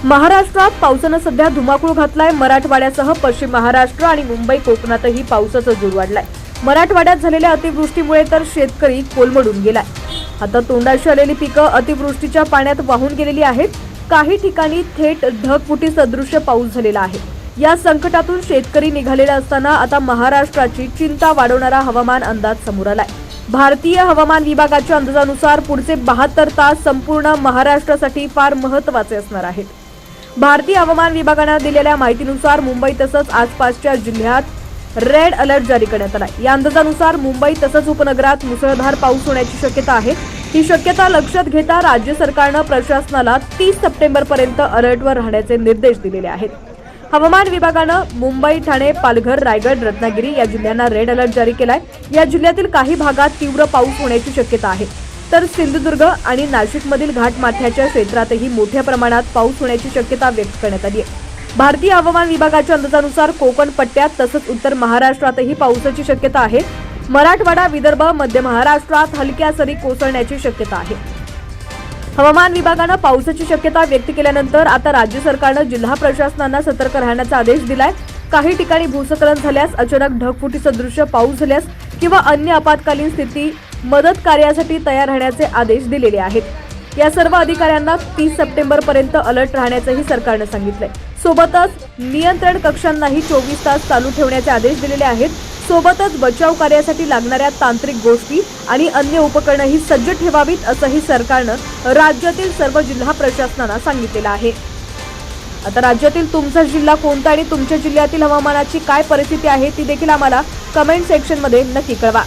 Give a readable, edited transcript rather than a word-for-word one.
महाराष्ट्रात पावसानं सध्या धुमाकूळ घातलाय। मराठवाड्यासह पश्चिम महाराष्ट्र आणि मुंबई कोकणातही पावसाचा जोर वाढलाय। मराठवाड्यात झालेल्या अतिवृष्टीमुळे तर शेतकरी कोलमडून गेलाय। आता तोंडाशी आलेली पिकं अतिवृष्टीच्या पाण्यात वाहून गेलेली आहेत। काही ठिकाणी थेट ढगफुटी सदृश्य पाऊस झालेला आहे। या संकटातून शेतकरी निघालेला असताना आता महाराष्ट्राची चिंता वाढवणारा हवामान अंदाज समोर आलाय। भारतीय हवामान विभागाच्या अंदाजानुसार पुढचे 72 तास संपूर्ण महाराष्ट्रासाठी फार महत्त्वाचे असणार आहेत। भारतीय हवामान विभागाने दिलेल्या माहितीनुसार मुंबई तसंच आसपासच्या जिल्ह्यात रेड अलर्ट जारी करण्यात आला। या अंदाजानुसार मुंबई तसंच उपनगरात मुसळधार पाऊस होण्याची शक्यता आहे। ही शक्यता लक्षात घेता राज्य सरकारने प्रशासनाला 30 सप्टेंबर पर्यंत अलर्टवर राहण्याचे निर्देश दिलेले आहेत। हवामान विभागाने मुंबई, ठाणे, पालघर, रायगड, रत्नागिरी या जिल्ह्यांना रेड अलर्ट जारी केलाय। या जिल्ह्यातील काही भागात तीव्र पाऊस होण्याची शक्यता आहे, तर सिंधुदुर्ग आणि नाशिकमधील घाटमाथ्याच्या क्षेत्रातही मोठ्या प्रमाणात पाऊस होण्याची शक्यता व्यक्त करण्यात आली आहे। भारतीय हवामान विभागाच्या अंदाजानुसार कोकण पट्ट्यात तसंच उत्तर महाराष्ट्रातही पावसाची शक्यता आहे। मराठवाडा, विदर्भ, मध्य महाराष्ट्रात हलक्या सरी कोसळण्याची शक्यता आहे। हवामान विभागाने पावसाची शक्यता व्यक्त केल्यानंतर आता राज्य सरकारने जिल्हा प्रशासनांना सतर्क राहण्याचा आदेश दिलाय। काही ठिकाणी भूस्खलन झाल्यास, अचानक ढगफुटी सदृश्य पाऊस झाल्यास किंवा अन्य आपत्कालीन स्थिती मदत कार्यासाठी तयार राहण्याचे आदेश दिलेले आहेत। या सर्व अधिकाऱ्यांना 30 सप्टेंबर पर्यंत अलर्ट राहण्याचंही सरकारने सांगितलंय। सोबतच नियंत्रण कक्षांनाही 24 तास चालू ठेवण्याचे आदेश दिलेले आहेत। सोबतच बचाव कार्यासाठी लागणाऱ्या तांत्रिक गोष्टी आणि अन्य उपकरणंही सज्ज ठेवावीत असंही सरकारने राज्यातील सर्व जिल्हा प्रशासनांना सांगितलेलं आहे। आता राज्यातील तुमचा जिल्हा कोणता आणि तुमच्या जिल्ह्यातील हवामानाची काय परिस्थिती आहे ती देखील आम्हाला कमेंट सेक्शन मध्ये नक्की कळवा।